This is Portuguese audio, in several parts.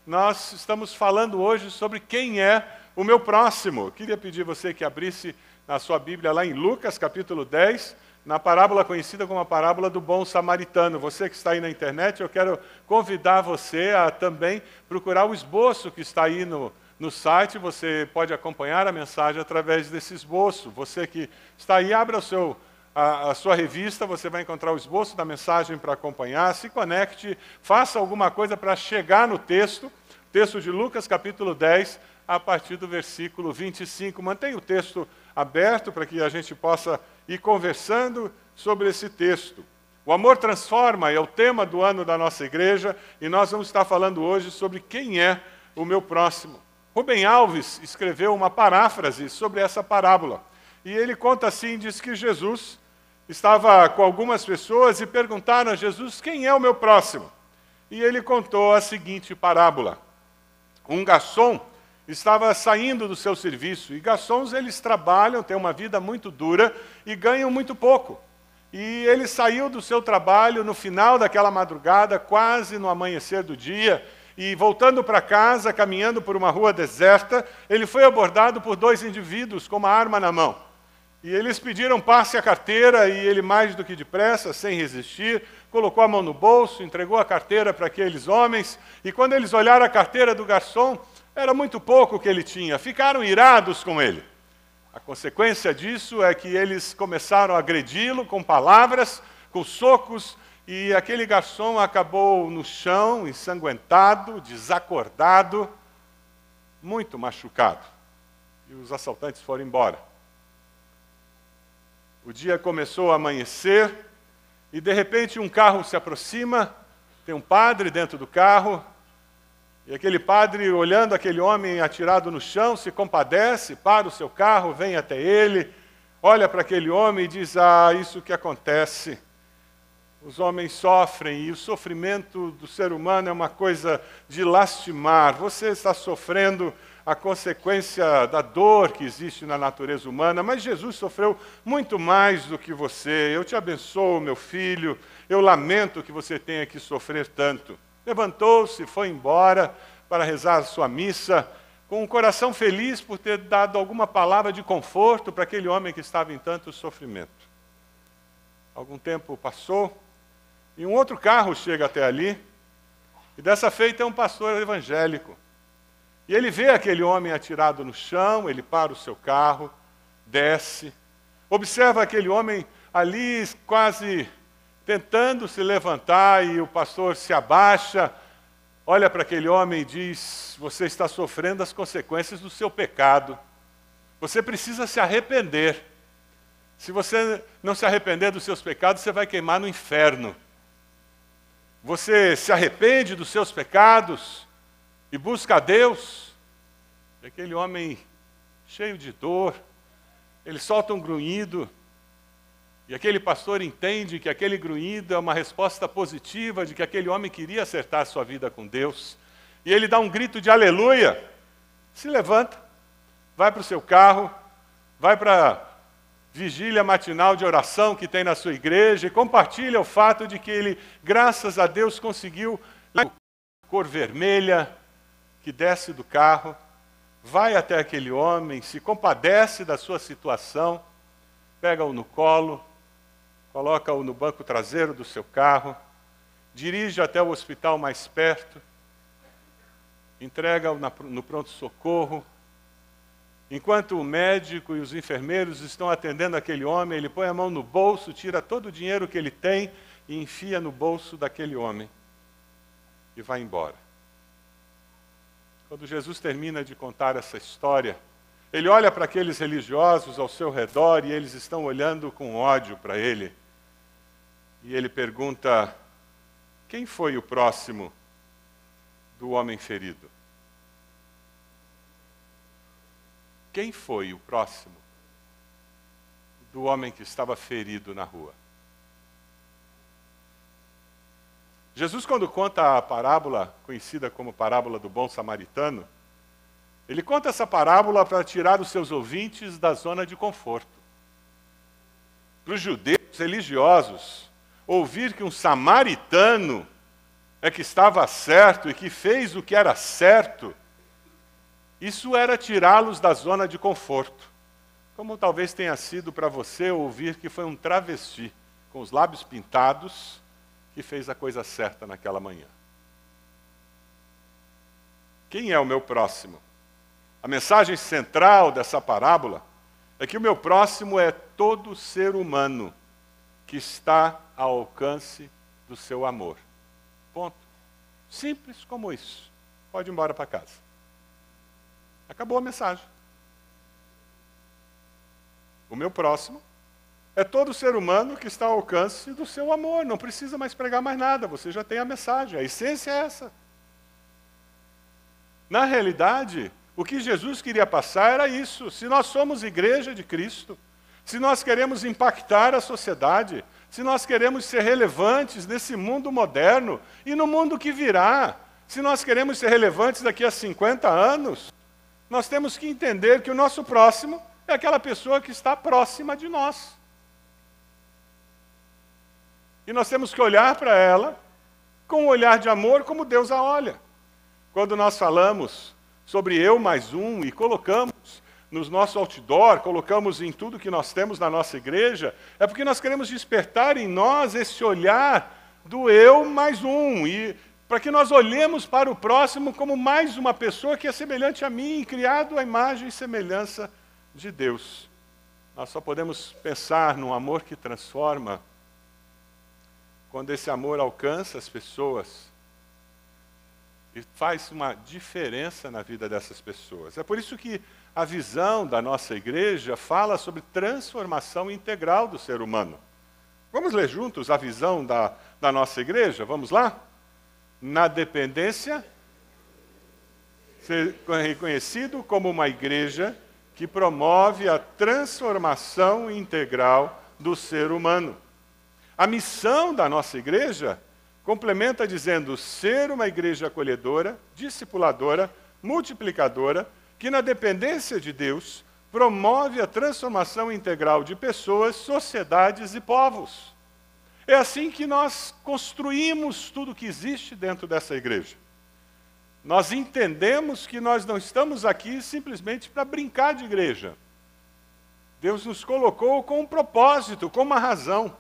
nós estamos falando hoje sobre quem é o meu próximo. Eu queria pedir você que abrisse a sua Bíblia lá em Lucas, capítulo 10, na parábola conhecida como a parábola do bom samaritano. Você que está aí na internet, eu quero convidar você a também procurar o esboço que está aí no site. Você pode acompanhar a mensagem através desse esboço. Você que está aí, abra a sua revista, você vai encontrar o esboço da mensagem para acompanhar. Se conecte, faça alguma coisa para chegar no texto de Lucas, capítulo 10, a partir do versículo 25. Mantenha o texto aberto para que a gente possa ir conversando sobre esse texto. O amor transforma é o tema do ano da nossa igreja e nós vamos estar falando hoje sobre quem é o meu próximo. Rubem Alves escreveu uma paráfrase sobre essa parábola. E ele conta assim, diz que Jesus estava com algumas pessoas e perguntaram a Jesus, quem é o meu próximo? E ele contou a seguinte parábola. Um garçom estava saindo do seu serviço, e garçons eles trabalham, têm uma vida muito dura e ganham muito pouco. E ele saiu do seu trabalho no final daquela madrugada, quase no amanhecer do dia, e voltando para casa, caminhando por uma rua deserta, ele foi abordado por dois indivíduos com uma arma na mão. E eles pediram passe a carteira, e ele, mais do que depressa, sem resistir, colocou a mão no bolso, entregou a carteira para aqueles homens, e quando eles olharam a carteira do garçom, era muito pouco o que ele tinha. Ficaram irados com ele. A consequência disso é que eles começaram a agredi-lo com palavras, com socos, e aquele garçom acabou no chão, ensanguentado, desacordado, muito machucado. E os assaltantes foram embora. O dia começou a amanhecer, e de repente um carro se aproxima, tem um padre dentro do carro, e aquele padre, olhando aquele homem atirado no chão, se compadece, para o seu carro, vem até ele, olha para aquele homem e diz, isso que acontece. Os homens sofrem, e o sofrimento do ser humano é uma coisa de lastimar. Você está sofrendo a consequência da dor que existe na natureza humana, mas Jesus sofreu muito mais do que você. Eu te abençoo, meu filho, eu lamento que você tenha que sofrer tanto. Levantou-se, foi embora para rezar a sua missa, com um coração feliz por ter dado alguma palavra de conforto para aquele homem que estava em tanto sofrimento. Algum tempo passou, e um outro carro chega até ali, e dessa feita é um pastor evangélico. E ele vê aquele homem atirado no chão, ele para o seu carro, desce, observa aquele homem ali quase tentando se levantar, e o pastor se abaixa, olha para aquele homem e diz, você está sofrendo as consequências do seu pecado. Você precisa se arrepender. Se você não se arrepender dos seus pecados, você vai queimar no inferno. Você se arrepende dos seus pecados e busca a Deus. E aquele homem cheio de dor, ele solta um grunhido, e aquele pastor entende que aquele grunhido é uma resposta positiva de que aquele homem queria acertar sua vida com Deus. E ele dá um grito de aleluia, se levanta, vai para o seu carro, vai para a vigília matinal de oração que tem na sua igreja e compartilha o fato de que ele, graças a Deus, conseguiu a cor vermelha que desce do carro, vai até aquele homem, se compadece da sua situação, pega-o no colo, coloca-o no banco traseiro do seu carro, dirige até o hospital mais perto, entrega-o no pronto-socorro. Enquanto o médico e os enfermeiros estão atendendo aquele homem, ele põe a mão no bolso, tira todo o dinheiro que ele tem e enfia no bolso daquele homem e vai embora. Quando Jesus termina de contar essa história, ele olha para aqueles religiosos ao seu redor e eles estão olhando com ódio para ele. E ele pergunta, quem foi o próximo do homem ferido? Quem foi o próximo do homem que estava ferido na rua? Jesus, quando conta a parábola, conhecida como parábola do bom samaritano, ele conta essa parábola para tirar os seus ouvintes da zona de conforto. Para os judeus religiosos, ouvir que um samaritano é que estava certo e que fez o que era certo, isso era tirá-los da zona de conforto. Como talvez tenha sido para você ouvir que foi um travesti com os lábios pintados que fez a coisa certa naquela manhã. Quem é o meu próximo? A mensagem central dessa parábola é que o meu próximo é todo ser humano que está ao alcance do seu amor. Ponto. Simples como isso. Pode ir embora para casa. Acabou a mensagem. O meu próximo é todo ser humano que está ao alcance do seu amor. Não precisa mais pregar mais nada, você já tem a mensagem. A essência é essa. Na realidade, o que Jesus queria passar era isso. Se nós somos igreja de Cristo, se nós queremos impactar a sociedade, se nós queremos ser relevantes nesse mundo moderno e no mundo que virá, se nós queremos ser relevantes daqui a 50 anos, nós temos que entender que o nosso próximo é aquela pessoa que está próxima de nós. E nós temos que olhar para ela com um olhar de amor como Deus a olha. Quando nós falamos sobre eu mais um e colocamos nos nossos outdoor, colocamos em tudo que nós temos na nossa igreja, é porque nós queremos despertar em nós esse olhar do eu mais um, e para que nós olhemos para o próximo como mais uma pessoa que é semelhante a mim, criado à imagem e semelhança de Deus. Nós só podemos pensar num amor que transforma quando esse amor alcança as pessoas e faz uma diferença na vida dessas pessoas. É por isso que a visão da nossa igreja fala sobre transformação integral do ser humano. Vamos ler juntos a visão da nossa igreja? Vamos lá? Na dependência, ser reconhecido como uma igreja que promove a transformação integral do ser humano. A missão da nossa igreja complementa dizendo ser uma igreja acolhedora, discipuladora, multiplicadora, que na dependência de Deus promove a transformação integral de pessoas, sociedades e povos. É assim que nós construímos tudo que existe dentro dessa igreja. Nós entendemos que nós não estamos aqui simplesmente para brincar de igreja. Deus nos colocou com um propósito, com uma razão.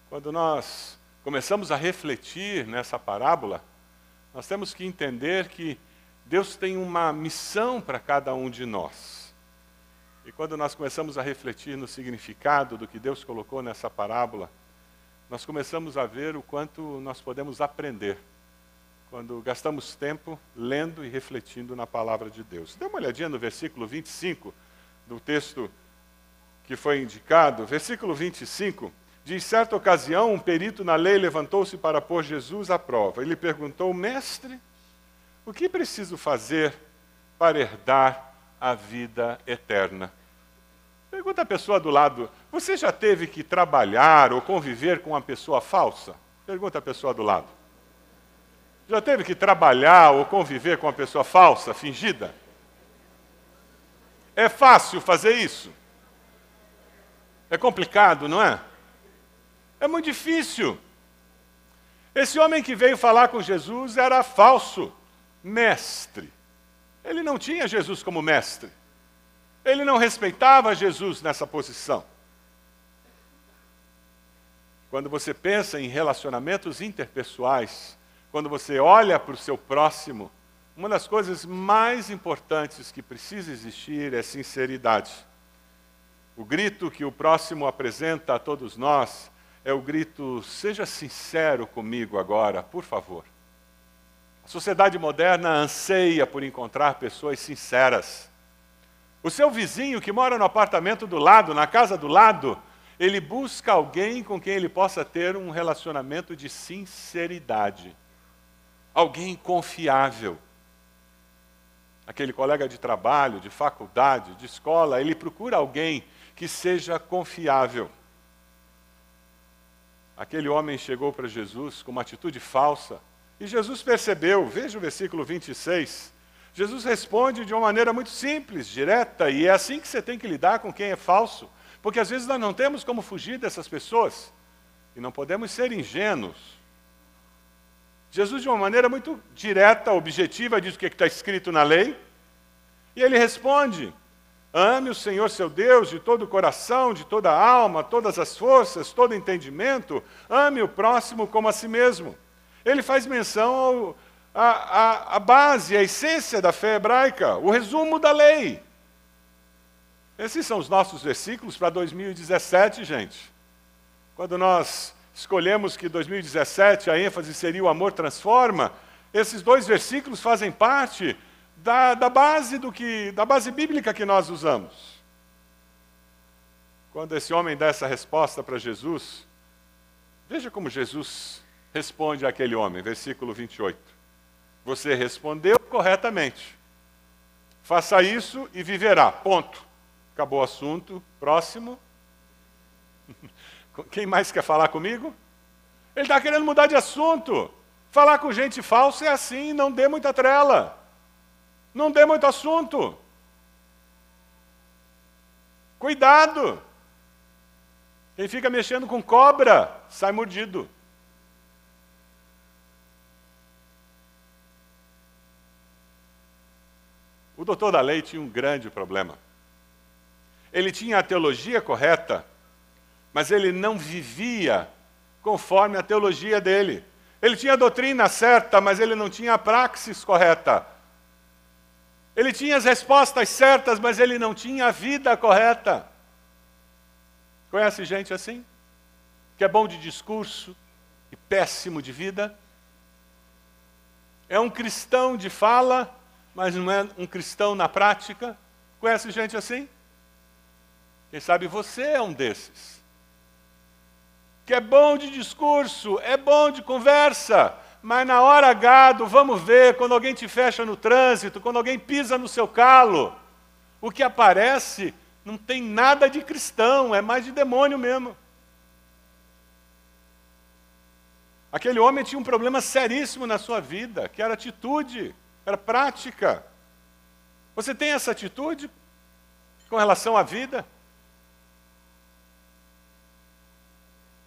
Quando nós começamos a refletir nessa parábola, nós temos que entender que Deus tem uma missão para cada um de nós. E quando nós começamos a refletir no significado do que Deus colocou nessa parábola, nós começamos a ver o quanto nós podemos aprender quando gastamos tempo lendo e refletindo na palavra de Deus. Dê uma olhadinha no versículo 25 do texto que foi indicado. Versículo 25 diz: certa ocasião, um perito na lei levantou-se para pôr Jesus à prova. Ele perguntou: mestre, o que preciso fazer para herdar a vida eterna? Pergunta a pessoa do lado: você já teve que trabalhar ou conviver com uma pessoa falsa? Pergunta a pessoa do lado. Já teve que trabalhar ou conviver com uma pessoa falsa, fingida? É fácil fazer isso? É complicado, não é? É muito difícil. Esse homem que veio falar com Jesus era falso mestre. Ele não tinha Jesus como mestre. Ele não respeitava Jesus nessa posição. Quando você pensa em relacionamentos interpessoais, quando você olha para o seu próximo, uma das coisas mais importantes que precisa existir é sinceridade. O grito que o próximo apresenta a todos nós é o grito: seja sincero comigo agora, por favor. A sociedade moderna anseia por encontrar pessoas sinceras. O seu vizinho que mora no apartamento do lado, na casa do lado, ele busca alguém com quem ele possa ter um relacionamento de sinceridade. Alguém confiável. Aquele colega de trabalho, de faculdade, de escola, ele procura alguém que seja confiável. Aquele homem chegou para Jesus com uma atitude falsa, e Jesus percebeu. Veja o versículo 26. Jesus responde de uma maneira muito simples, direta, e é assim que você tem que lidar com quem é falso, porque às vezes nós não temos como fugir dessas pessoas, e não podemos ser ingênuos. Jesus, de uma maneira muito direta, objetiva, diz o que está escrito na lei, e ele responde: ame o Senhor seu Deus de todo o coração, de toda a alma, todas as forças, todo entendimento, ame o próximo como a si mesmo. Ele faz menção à base, à essência da fé hebraica, o resumo da lei. Esses são os nossos versículos para 2017, gente. Quando nós escolhemos que 2017 a ênfase seria o amor transforma, esses 2 versículos fazem parte da base bíblica que nós usamos. Quando esse homem dá essa resposta para Jesus, veja como Jesus responde àquele homem, versículo 28. Você respondeu corretamente. Faça isso e viverá. Ponto. Acabou o assunto. Próximo. Quem mais quer falar comigo? Ele está querendo mudar de assunto. Falar com gente falsa é assim, não dê muita trela. Não dê muito assunto. Cuidado. Quem fica mexendo com cobra, sai mordido. O doutor da lei tinha um grande problema. Ele tinha a teologia correta, mas ele não vivia conforme a teologia dele. Ele tinha a doutrina certa, mas ele não tinha a praxis correta. Ele tinha as respostas certas, mas ele não tinha a vida correta. Conhece gente assim? Que é bom de discurso e péssimo de vida? É um cristão de fala, mas não é um cristão na prática? Conhece gente assim? Quem sabe você é um desses. Que é bom de discurso, é bom de conversa, mas na hora H do vamos ver, quando alguém te fecha no trânsito, quando alguém pisa no seu calo, o que aparece não tem nada de cristão, é mais de demônio mesmo. Aquele homem tinha um problema seríssimo na sua vida, que era atitude, era prática. Você tem essa atitude com relação à vida?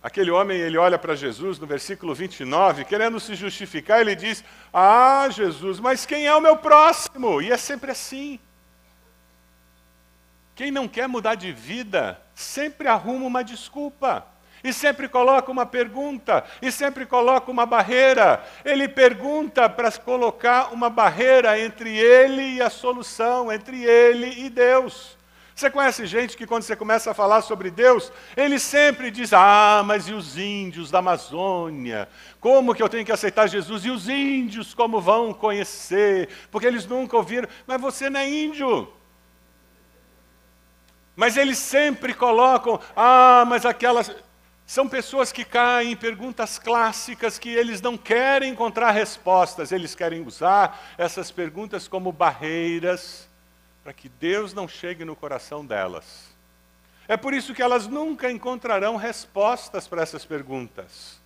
Aquele homem, ele olha para Jesus no versículo 29, querendo se justificar, ele diz: ah, Jesus, mas quem é o meu próximo? E é sempre assim. Quem não quer mudar de vida, sempre arruma uma desculpa. E sempre coloca uma pergunta, e sempre coloca uma barreira. Ele pergunta para colocar uma barreira entre ele e a solução, entre ele e Deus. Você conhece gente que quando você começa a falar sobre Deus, ele sempre diz: ah, mas e os índios da Amazônia? Como que eu tenho que aceitar Jesus? E os índios como vão conhecer? Porque eles nunca ouviram. Mas você não é índio. Mas eles sempre colocam: ah, mas aquelas... São pessoas que caem em perguntas clássicas que eles não querem encontrar respostas. Eles querem usar essas perguntas como barreiras para que Deus não chegue no coração delas. É por isso que elas nunca encontrarão respostas para essas perguntas.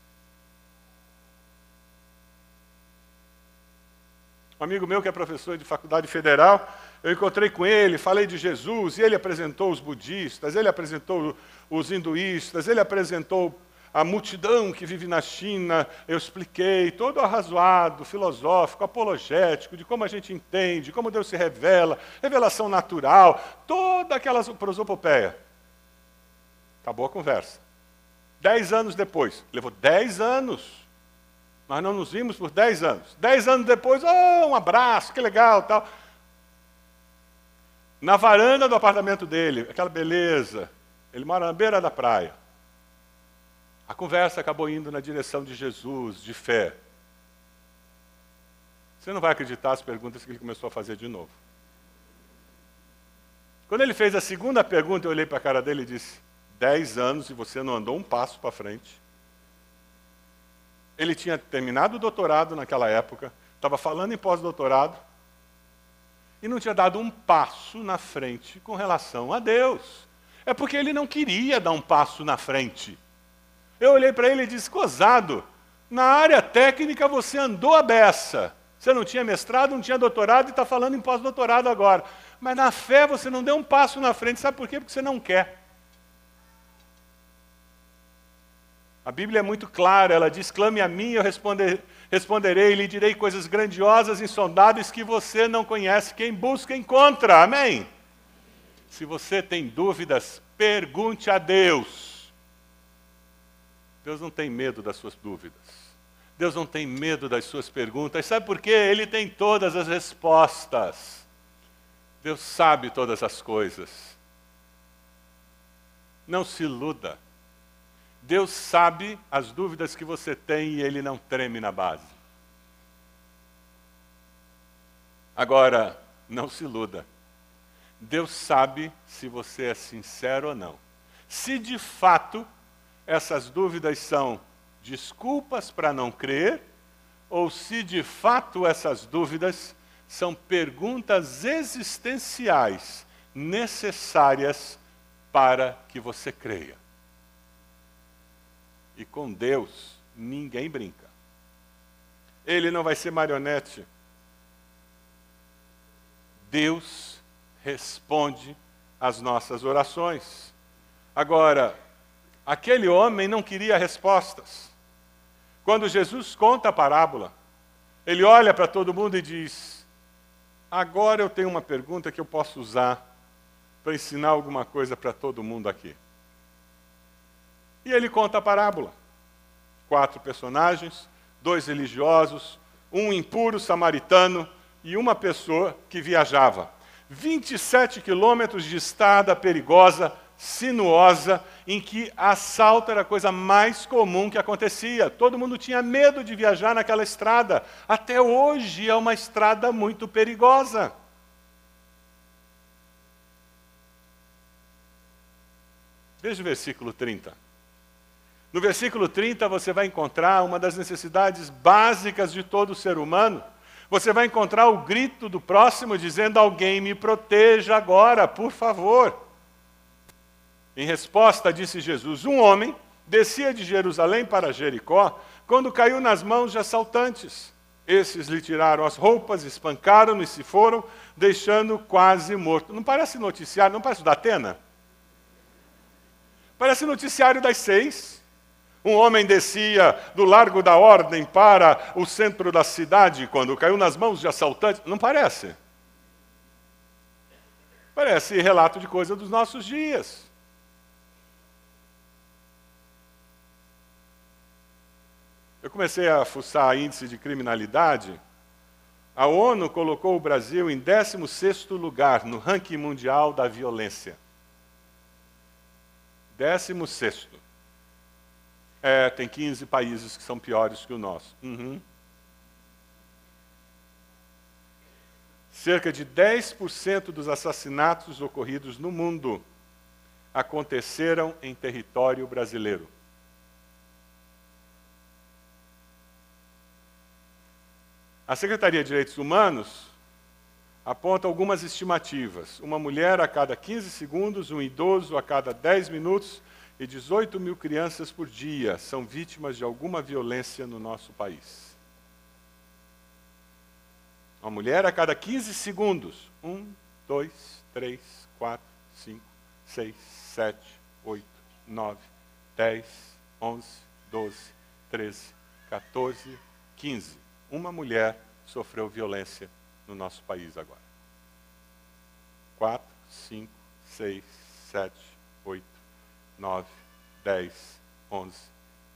Um amigo meu que é professor de faculdade federal, eu encontrei com ele, falei de Jesus, e ele apresentou os budistas, ele apresentou os hinduístas, ele apresentou a multidão que vive na China. Eu expliquei, todo arrazoado, filosófico, apologético, de como a gente entende, como Deus se revela, revelação natural, toda aquela prosopopeia. Acabou a conversa. 10 anos depois, levou 10 anos, nós não nos vimos por 10 anos. 10 anos depois, oh, um abraço, que legal, tal. Na varanda do apartamento dele, aquela beleza, ele mora na beira da praia. A conversa acabou indo na direção de Jesus, de fé. Você não vai acreditar as perguntas que ele começou a fazer de novo. Quando ele fez a segunda pergunta, eu olhei para a cara dele e disse: 10 anos e você não andou um passo para frente. Ele tinha terminado o doutorado naquela época, estava falando em pós-doutorado, e não tinha dado um passo na frente com relação a Deus. É porque ele não queria dar um passo na frente. Eu olhei para ele e disse: gozado, na área técnica você andou a beça. Você não tinha mestrado, não tinha doutorado e está falando em pós-doutorado agora. Mas na fé você não deu um passo na frente. Sabe por quê? Porque você não quer. A Bíblia é muito clara, ela diz: clame a mim e eu Responderei e lhe direi coisas grandiosas, insondáveis, que você não conhece. Quem busca, encontra. Amém? Se você tem dúvidas, pergunte a Deus. Deus não tem medo das suas dúvidas. Deus não tem medo das suas perguntas. Sabe por quê? Ele tem todas as respostas. Deus sabe todas as coisas. Não se iluda. Deus sabe as dúvidas que você tem e Ele não treme na base. Agora, não se iluda. Deus sabe se você é sincero ou não. Se de fato essas dúvidas são desculpas para não crer, ou se de fato essas dúvidas são perguntas existenciais necessárias para que você creia. E com Deus, ninguém brinca. Ele não vai ser marionete. Deus responde às nossas orações. Agora, aquele homem não queria respostas. Quando Jesus conta a parábola, ele olha para todo mundo e diz: agora eu tenho uma pergunta que eu posso usar para ensinar alguma coisa para todo mundo aqui. E ele conta a parábola. 4 personagens, 2 religiosos, um impuro samaritano e uma pessoa que viajava. 27 quilômetros de estrada perigosa, sinuosa, em que assalto era a coisa mais comum que acontecia. Todo mundo tinha medo de viajar naquela estrada. Até hoje é uma estrada muito perigosa. Veja o versículo 30. No versículo 30 você vai encontrar uma das necessidades básicas de todo ser humano. Você vai encontrar o grito do próximo dizendo: alguém me proteja agora, por favor. Em resposta, disse Jesus: um homem descia de Jerusalém para Jericó quando caiu nas mãos de assaltantes. Esses lhe tiraram as roupas, espancaram-no e se foram, deixando-o quase morto. Não parece noticiário, não parece o da Atena? Parece noticiário das 6. Um homem descia do Largo da Ordem para o centro da cidade quando caiu nas mãos de assaltantes. Não parece? Parece relato de coisa dos nossos dias. Eu comecei a fuçar índice de criminalidade. A ONU colocou o Brasil em 16º lugar no ranking mundial da violência. 16º. Tem 15 países que são piores que o nosso. Cerca de 10% dos assassinatos ocorridos no mundo aconteceram em território brasileiro. A Secretaria de Direitos Humanos aponta algumas estimativas. Uma mulher a cada 15 segundos, um idoso a cada 10 minutos e 18 mil crianças por dia são vítimas de alguma violência no nosso país. Uma mulher a cada 15 segundos. 1, 2, 3, 4, 5, 6, 7, 8, 9, 10, 11, 12, 13, 14, 15. Uma mulher sofreu violência no nosso país agora. 4, 5, 6, 7, 8, 9, 10, 11,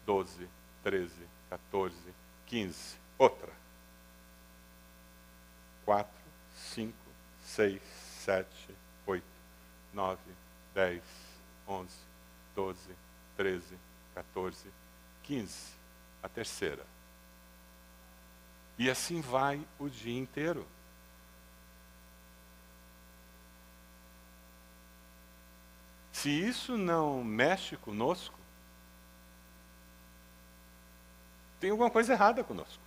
12, 13, 14, 15. Outra. 4, 5, 6, 7, 8, 9, 10, 11, 12, 13, 14, 15. A terceira. E assim vai o dia inteiro. Se isso não mexe conosco, tem alguma coisa errada conosco.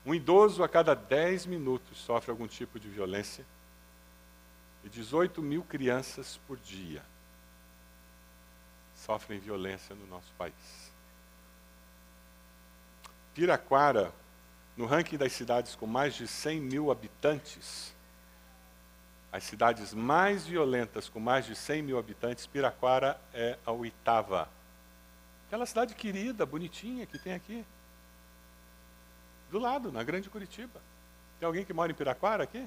Um idoso a cada 10 minutos sofre algum tipo de violência e 18 mil crianças por dia sofrem violência no nosso país. Piraquara, no ranking das cidades com mais de 100 mil habitantes, as cidades mais violentas com mais de 100 mil habitantes, Piraquara é a 8ª. Aquela cidade querida, bonitinha que tem aqui. Do lado, na Grande Curitiba. Tem alguém que mora em Piraquara aqui?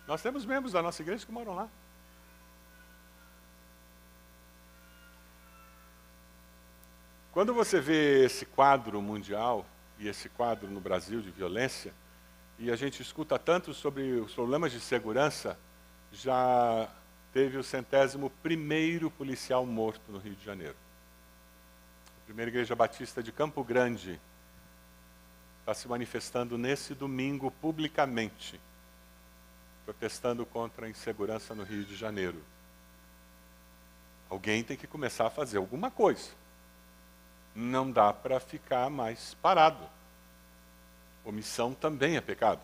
Nós temos membros da nossa igreja que moram lá. Quando você vê esse quadro mundial e esse quadro no Brasil de violência, e a gente escuta tanto sobre os problemas de segurança, já teve o 101º policial morto no Rio de Janeiro. A primeira igreja batista de Campo Grande está se manifestando nesse domingo publicamente, protestando contra a insegurança no Rio de Janeiro. Alguém tem que começar a fazer alguma coisa. Não dá para ficar mais parado. Omissão também é pecado.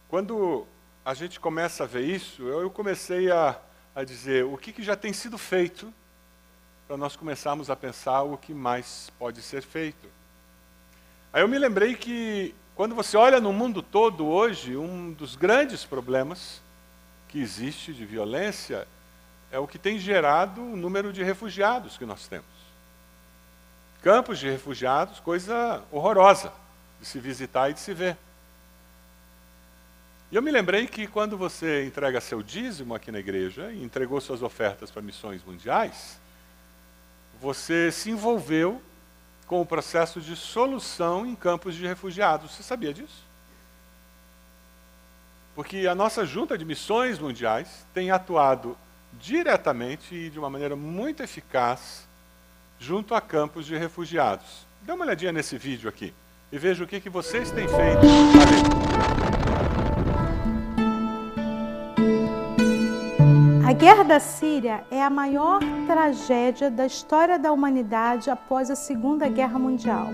Quando a gente começa a ver isso, eu comecei a dizer o que já tem sido feito para nós começarmos a pensar o que mais pode ser feito. Aí eu me lembrei que quando você olha no mundo todo hoje, um dos grandes problemas que existe de violência é o que tem gerado o número de refugiados que nós temos. Campos de refugiados, coisa horrorosa de se visitar e de se ver. E eu me lembrei que quando você entrega seu dízimo aqui na igreja e entregou suas ofertas para missões mundiais, você se envolveu com o processo de solução em campos de refugiados. Você sabia disso? Porque a nossa junta de missões mundiais tem atuado diretamente e de uma maneira muito eficaz junto a campos de refugiados. Dê uma olhadinha nesse vídeo aqui e veja o que vocês têm feito ali. A guerra da Síria é a maior tragédia da história da humanidade após a Segunda Guerra Mundial.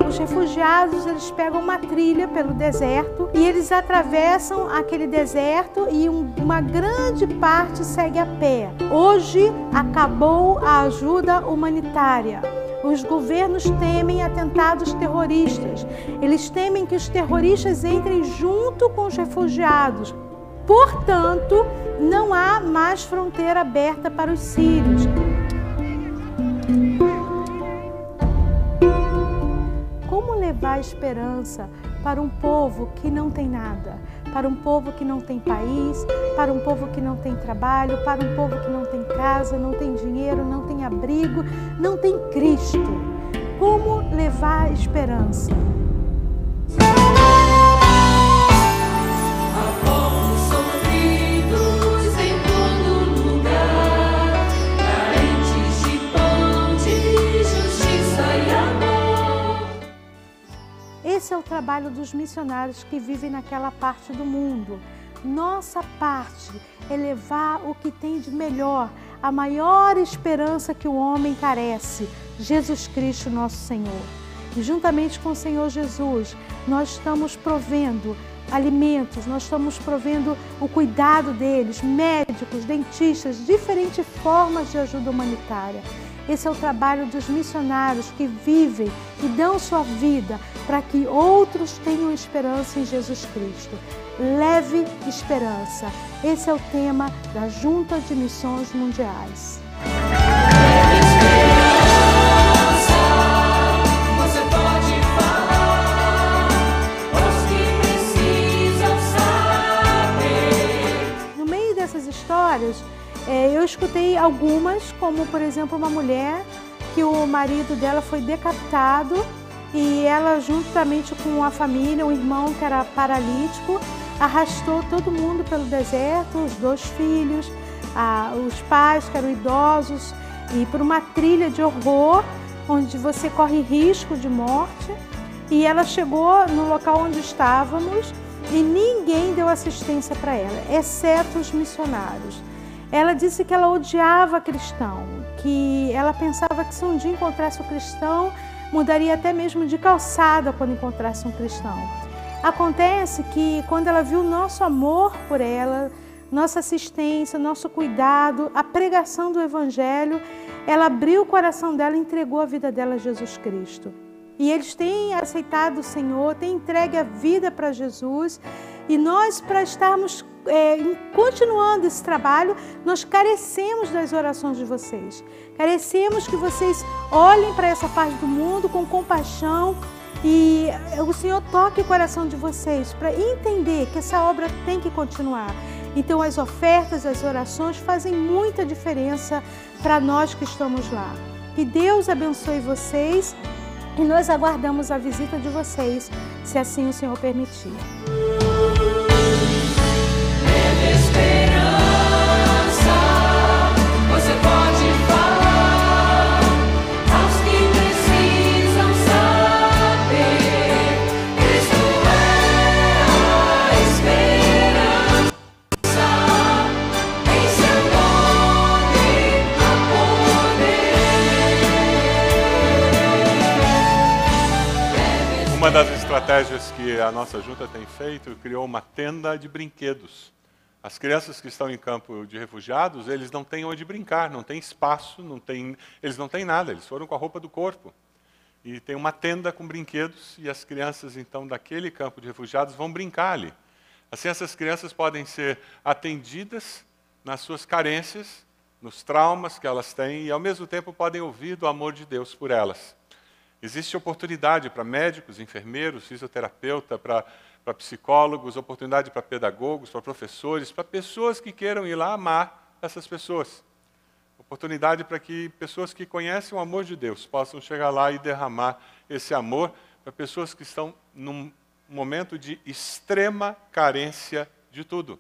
Os refugiados, eles pegam uma trilha pelo deserto e eles atravessam aquele deserto e uma grande parte segue a pé. Hoje acabou a ajuda humanitária. Os governos temem atentados terroristas. Eles temem que os terroristas entrem junto com os refugiados. Portanto, não há mais fronteira aberta para os sírios. Como levar esperança para um povo que não tem nada? Para um povo que não tem país, para um povo que não tem trabalho, para um povo que não tem casa, não tem dinheiro, não tem abrigo, não tem Cristo. Como levar esperança? Esse é o trabalho dos missionários que vivem naquela parte do mundo. Nossa parte é levar o que tem de melhor, a maior esperança que o homem carece, Jesus Cristo, nosso Senhor. E juntamente com o Senhor Jesus, nós estamos provendo alimentos, nós estamos provendo o cuidado deles, médicos, dentistas, diferentes formas de ajuda humanitária. Esse é o trabalho dos missionários que vivem e dão sua vida para que outros tenham esperança em Jesus Cristo. Leve esperança. Esse é o tema da Junta de Missões Mundiais. No meio dessas histórias, eu escutei algumas, como por exemplo uma mulher que o marido dela foi decapitado e ela, juntamente com a família, um irmão que era paralítico, arrastou todo mundo pelo deserto, os 2 filhos, os pais que eram idosos, e por uma trilha de horror, onde você corre risco de morte. E ela chegou no local onde estávamos e ninguém deu assistência para ela, exceto os missionários. Ela disse que ela odiava cristão, que ela pensava que se um dia encontrasse um cristão, mudaria até mesmo de calçada quando encontrasse um cristão. Acontece que quando ela viu nosso amor por ela, nossa assistência, nosso cuidado, a pregação do Evangelho, ela abriu o coração dela e entregou a vida dela a Jesus Cristo. E eles têm aceitado o Senhor, têm entregue a vida para Jesus E nós, para estarmos continuando esse trabalho, nós carecemos das orações de vocês. Carecemos que vocês olhem para essa parte do mundo com compaixão e o Senhor toque o coração de vocês para entender que essa obra tem que continuar. Então as ofertas, as orações fazem muita diferença para nós que estamos lá. Que Deus abençoe vocês e nós aguardamos a visita de vocês, se assim o Senhor permitir. Uma das estratégias que a nossa junta tem feito, criou uma tenda de brinquedos. As crianças que estão em campo de refugiados, eles não têm onde brincar, não tem espaço, eles não têm nada, eles foram com a roupa do corpo. E tem uma tenda com brinquedos e as crianças, então, daquele campo de refugiados vão brincar ali. Assim, essas crianças podem ser atendidas nas suas carências, nos traumas que elas têm e, ao mesmo tempo, podem ouvir do amor de Deus por elas. Existe oportunidade para médicos, enfermeiros, fisioterapeuta, para psicólogos, oportunidade para pedagogos, para professores, para pessoas que queiram ir lá amar essas pessoas. Oportunidade para que pessoas que conhecem o amor de Deus possam chegar lá e derramar esse amor para pessoas que estão num momento de extrema carência de tudo.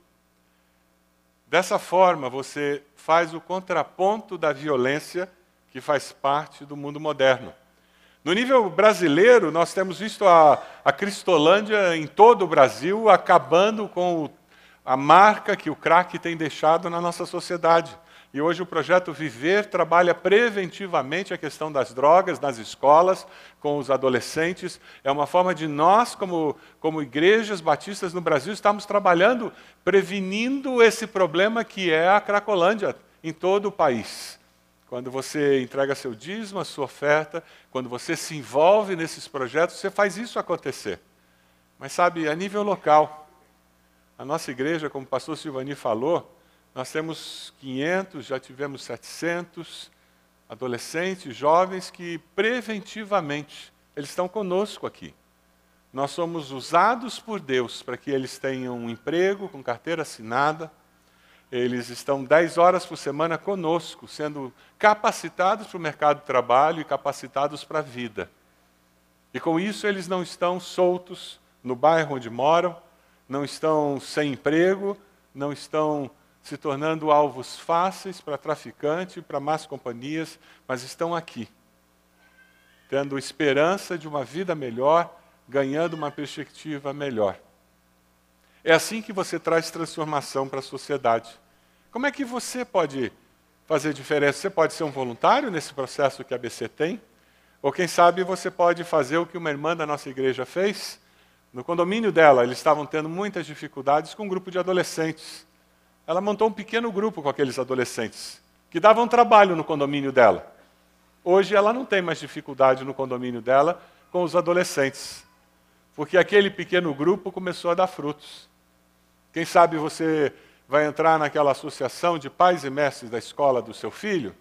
Dessa forma, você faz o contraponto da violência que faz parte do mundo moderno. No nível brasileiro, nós temos visto a Cristolândia em todo o Brasil acabando com a marca que o crack tem deixado na nossa sociedade. E hoje o projeto Viver trabalha preventivamente a questão das drogas nas escolas, com os adolescentes. É uma forma de nós, como igrejas batistas no Brasil, estamos trabalhando, prevenindo esse problema que é a Cracolândia em todo o país. Quando você entrega seu dízimo, a sua oferta, quando você se envolve nesses projetos, você faz isso acontecer. Mas sabe, a nível local, a nossa igreja, como o pastor Silvani falou, nós temos 500, já tivemos 700 adolescentes, jovens que preventivamente, eles estão conosco aqui. Nós somos usados por Deus para que eles tenham um emprego com carteira assinada. Eles estão 10 horas por semana conosco, sendo capacitados para o mercado de trabalho e capacitados para a vida. E com isso eles não estão soltos no bairro onde moram, não estão sem emprego, não estão se tornando alvos fáceis para traficante, para más companhias, mas estão aqui, tendo esperança de uma vida melhor, ganhando uma perspectiva melhor. É assim que você traz transformação para a sociedade. Como é que você pode fazer diferença? Você pode ser um voluntário nesse processo que a ABC tem? Ou quem sabe você pode fazer o que uma irmã da nossa igreja fez? No condomínio dela, eles estavam tendo muitas dificuldades com um grupo de adolescentes. Ela montou um pequeno grupo com aqueles adolescentes, que davam trabalho no condomínio dela. Hoje ela não tem mais dificuldade no condomínio dela com os adolescentes, porque aquele pequeno grupo começou a dar frutos. Quem sabe você vai entrar naquela associação de pais e mestres da escola do seu filho,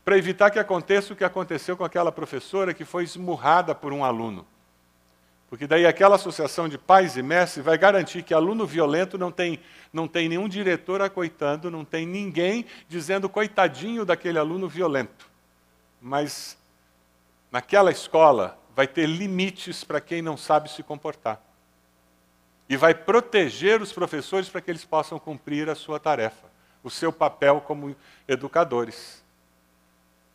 para evitar que aconteça o que aconteceu com aquela professora que foi esmurrada por um aluno. Porque daí aquela associação de pais e mestres vai garantir que aluno violento não tem nenhum diretor acoitando, não tem ninguém dizendo coitadinho daquele aluno violento. Mas naquela escola vai ter limites para quem não sabe se comportar. E vai proteger os professores para que eles possam cumprir a sua tarefa, o seu papel como educadores.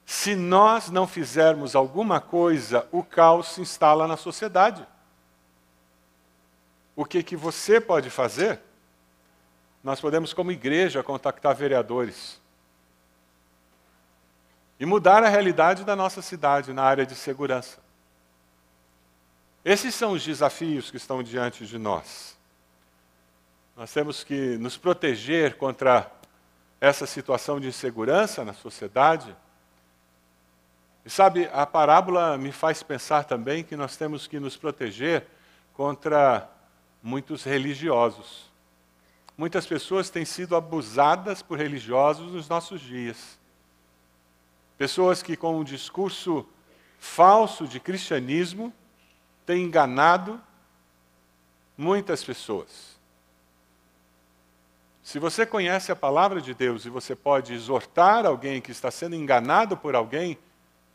Se nós não fizermos alguma coisa, o caos se instala na sociedade. O que você pode fazer? Nós podemos, como igreja, contactar vereadores e mudar a realidade da nossa cidade na área de segurança. Esses são os desafios que estão diante de nós. Nós temos que nos proteger contra essa situação de insegurança na sociedade. E sabe, a parábola me faz pensar também que nós temos que nos proteger contra muitos religiosos. Muitas pessoas têm sido abusadas por religiosos nos nossos dias. Pessoas que, com um discurso falso de cristianismo, têm enganado muitas pessoas. Se você conhece a palavra de Deus e você pode exortar alguém que está sendo enganado por alguém,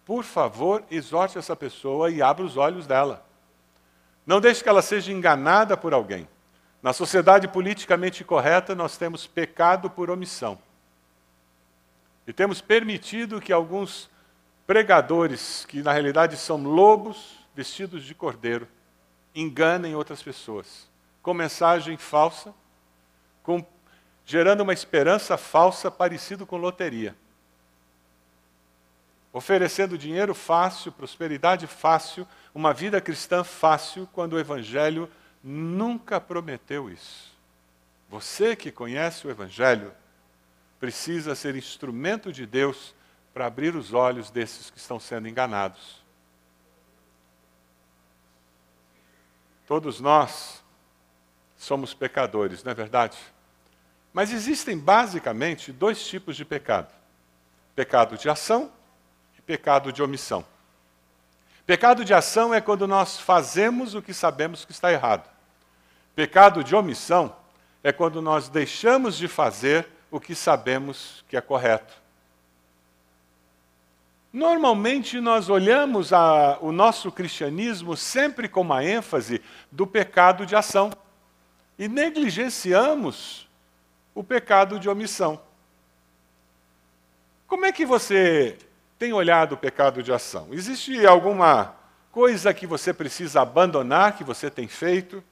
por favor, exorte essa pessoa e abra os olhos dela. Não deixe que ela seja enganada por alguém. Na sociedade politicamente correta, nós temos pecado por omissão. E temos permitido que alguns pregadores, que na realidade são lobos vestidos de cordeiro, enganem outras pessoas, com mensagem falsa, gerando uma esperança falsa parecido com loteria. Oferecendo dinheiro fácil, prosperidade fácil, uma vida cristã fácil, quando o Evangelho nunca prometeu isso. Você que conhece o Evangelho precisa ser instrumento de Deus para abrir os olhos desses que estão sendo enganados. Todos nós somos pecadores, não é verdade? Mas existem basicamente dois tipos de pecado: pecado de ação e pecado de omissão. Pecado de ação é quando nós fazemos o que sabemos que está errado. Pecado de omissão é quando nós deixamos de fazer o que sabemos que é correto. Normalmente nós olhamos o nosso cristianismo sempre com uma ênfase do pecado de ação e negligenciamos o pecado de omissão. Como é que você tem olhado o pecado de ação? Existe alguma coisa que você precisa abandonar, que você tem feito?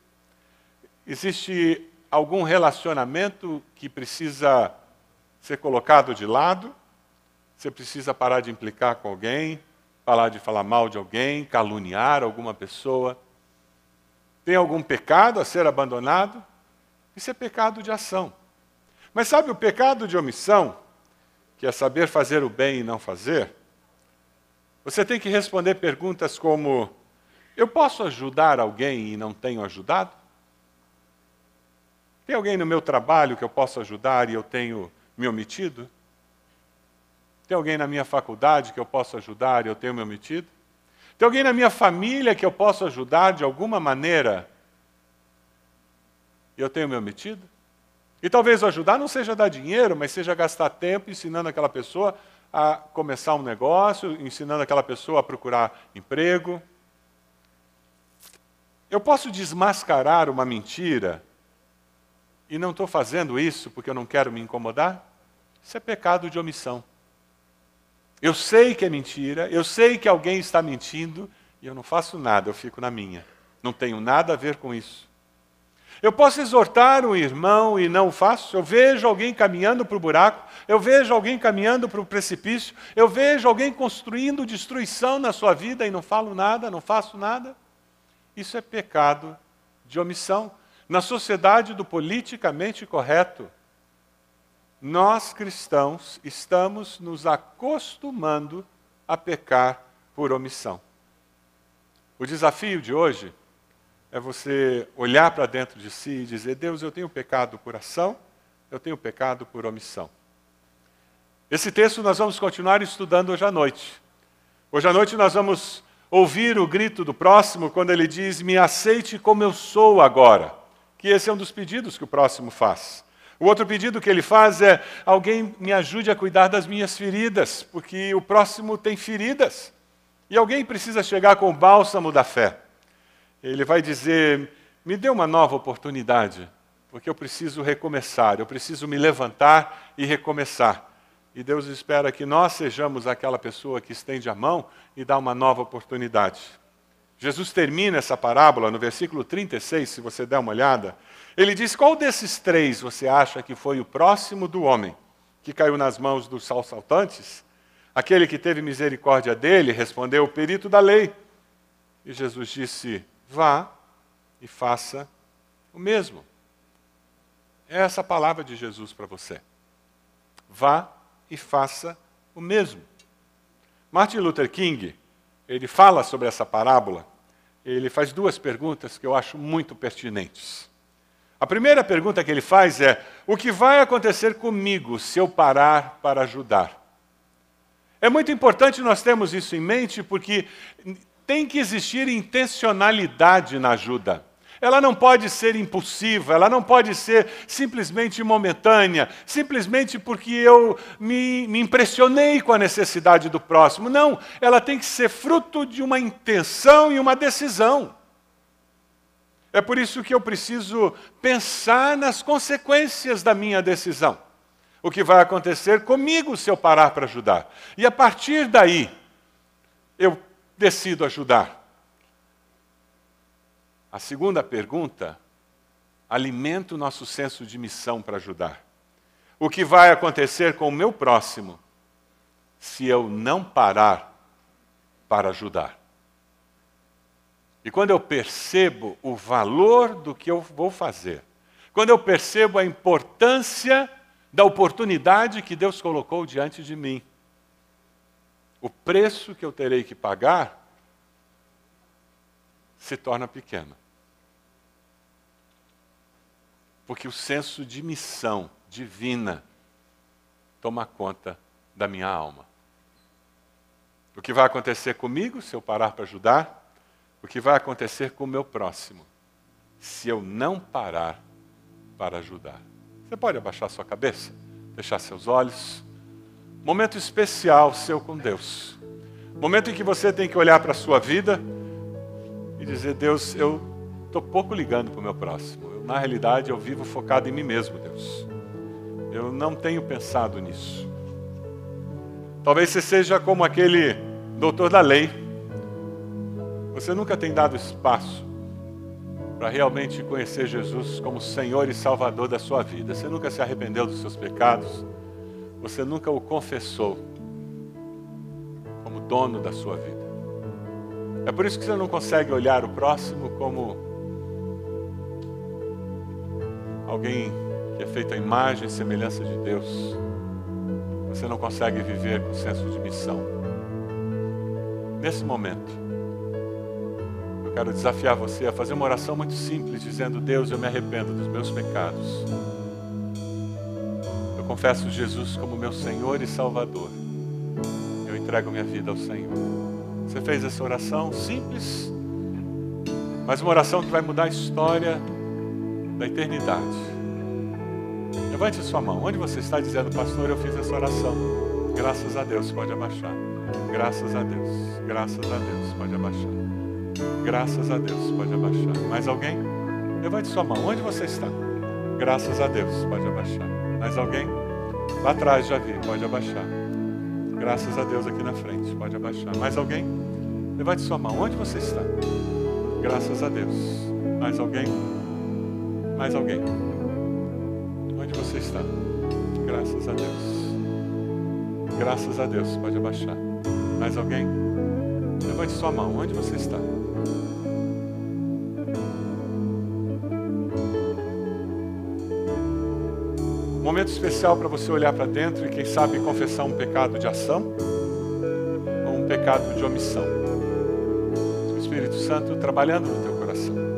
Existe algum relacionamento que precisa ser colocado de lado? Você precisa parar de implicar com alguém, parar de falar mal de alguém, caluniar alguma pessoa? Tem algum pecado a ser abandonado? Isso é pecado de ação. Mas sabe o pecado de omissão, que é saber fazer o bem e não fazer? Você tem que responder perguntas como: eu posso ajudar alguém e não tenho ajudado? Tem alguém no meu trabalho que eu posso ajudar e eu tenho me omitido? Tem alguém na minha faculdade que eu posso ajudar e eu tenho me omitido? Tem alguém na minha família que eu posso ajudar de alguma maneira e eu tenho me omitido? E talvez ajudar não seja dar dinheiro, mas seja gastar tempo ensinando aquela pessoa a começar um negócio, ensinando aquela pessoa a procurar emprego. Eu posso desmascarar uma mentira e não estou fazendo isso porque eu não quero me incomodar? Isso é pecado de omissão. Eu sei que é mentira, eu sei que alguém está mentindo e eu não faço nada, eu fico na minha. Não tenho nada a ver com isso. Eu posso exortar um irmão e não faço. Eu vejo alguém caminhando para o buraco, eu vejo alguém caminhando para o precipício, eu vejo alguém construindo destruição na sua vida e não falo nada, não faço nada. Isso é pecado de omissão. Na sociedade do politicamente correto, nós cristãos estamos nos acostumando a pecar por omissão. O desafio de hoje é você olhar para dentro de si e dizer: Deus, eu tenho pecado por ação, eu tenho pecado por omissão. Esse texto nós vamos continuar estudando hoje à noite. Hoje à noite nós vamos ouvir o grito do próximo quando ele diz: me aceite como eu sou agora. Que esse é um dos pedidos que o próximo faz. O outro pedido que ele faz é: alguém me ajude a cuidar das minhas feridas, porque o próximo tem feridas. E alguém precisa chegar com o bálsamo da fé. Ele vai dizer: me dê uma nova oportunidade, porque eu preciso recomeçar, eu preciso me levantar e recomeçar. E Deus espera que nós sejamos aquela pessoa que estende a mão e dá uma nova oportunidade. Jesus termina essa parábola no versículo 36, se você der uma olhada. Ele diz: qual desses três você acha que foi o próximo do homem que caiu nas mãos dos assaltantes? Aquele que teve misericórdia dele respondeu: o perito da lei. E Jesus disse: vá e faça o mesmo. É essa a palavra de Jesus para você. Vá e faça o mesmo. Martin Luther King, ele fala sobre essa parábola. Ele faz duas perguntas que eu acho muito pertinentes. A primeira pergunta que ele faz é: o que vai acontecer comigo se eu parar para ajudar? É muito importante nós termos isso em mente, porque tem que existir intencionalidade na ajuda. Ela não pode ser impulsiva, ela não pode ser simplesmente momentânea, simplesmente porque eu me impressionei com a necessidade do próximo. Não, ela tem que ser fruto de uma intenção e uma decisão. É por isso que eu preciso pensar nas consequências da minha decisão. O que vai acontecer comigo se eu parar para ajudar. E a partir daí, eu decido ajudar. A segunda pergunta alimenta o nosso senso de missão para ajudar. O que vai acontecer com o meu próximo se eu não parar para ajudar? E quando eu percebo o valor do que eu vou fazer, quando eu percebo a importância da oportunidade que Deus colocou diante de mim, o preço que eu terei que pagar se torna pequeno. Porque o senso de missão divina toma conta da minha alma. O que vai acontecer comigo se eu parar para ajudar? O que vai acontecer com o meu próximo se eu não parar para ajudar? Você pode abaixar sua cabeça, fechar seus olhos. Momento especial seu com Deus. Momento em que você tem que olhar para a sua vida e dizer: Deus, eu estou pouco ligando para o meu próximo. Na realidade, eu vivo focado em mim mesmo, Deus. Eu não tenho pensado nisso. Talvez você seja como aquele doutor da lei. Você nunca tem dado espaço para realmente conhecer Jesus como Senhor e Salvador da sua vida. Você nunca se arrependeu dos seus pecados. Você nunca o confessou como dono da sua vida. É por isso que você não consegue olhar o próximo como alguém que é feito à imagem e semelhança de Deus. Você não consegue viver com senso de missão. Nesse momento, eu quero desafiar você a fazer uma oração muito simples, dizendo: Deus, eu me arrependo dos meus pecados. Eu confesso Jesus como meu Senhor e Salvador. Eu entrego minha vida ao Senhor. Você fez essa oração simples, mas uma oração que vai mudar a história da eternidade. Levante sua mão. Onde você está dizendo: pastor, eu fiz essa oração? Graças a Deus, pode abaixar. Graças a Deus, graças a Deus, pode abaixar. Graças a Deus, pode abaixar. Mais alguém? Levante sua mão. Onde você está? Graças a Deus, pode abaixar. Mais alguém? Lá atrás já vi, pode abaixar. Graças a Deus aqui na frente, pode abaixar. Mais alguém? Levante sua mão. Onde você está? Graças a Deus. Mais alguém? Mais alguém? Onde você está? Graças a Deus. Graças a Deus. Pode abaixar. Mais alguém? Levante sua mão. Onde você está? Momento especial para você olhar para dentro e, quem sabe, confessar um pecado de ação ou um pecado de omissão. O Espírito Santo trabalhando no teu coração.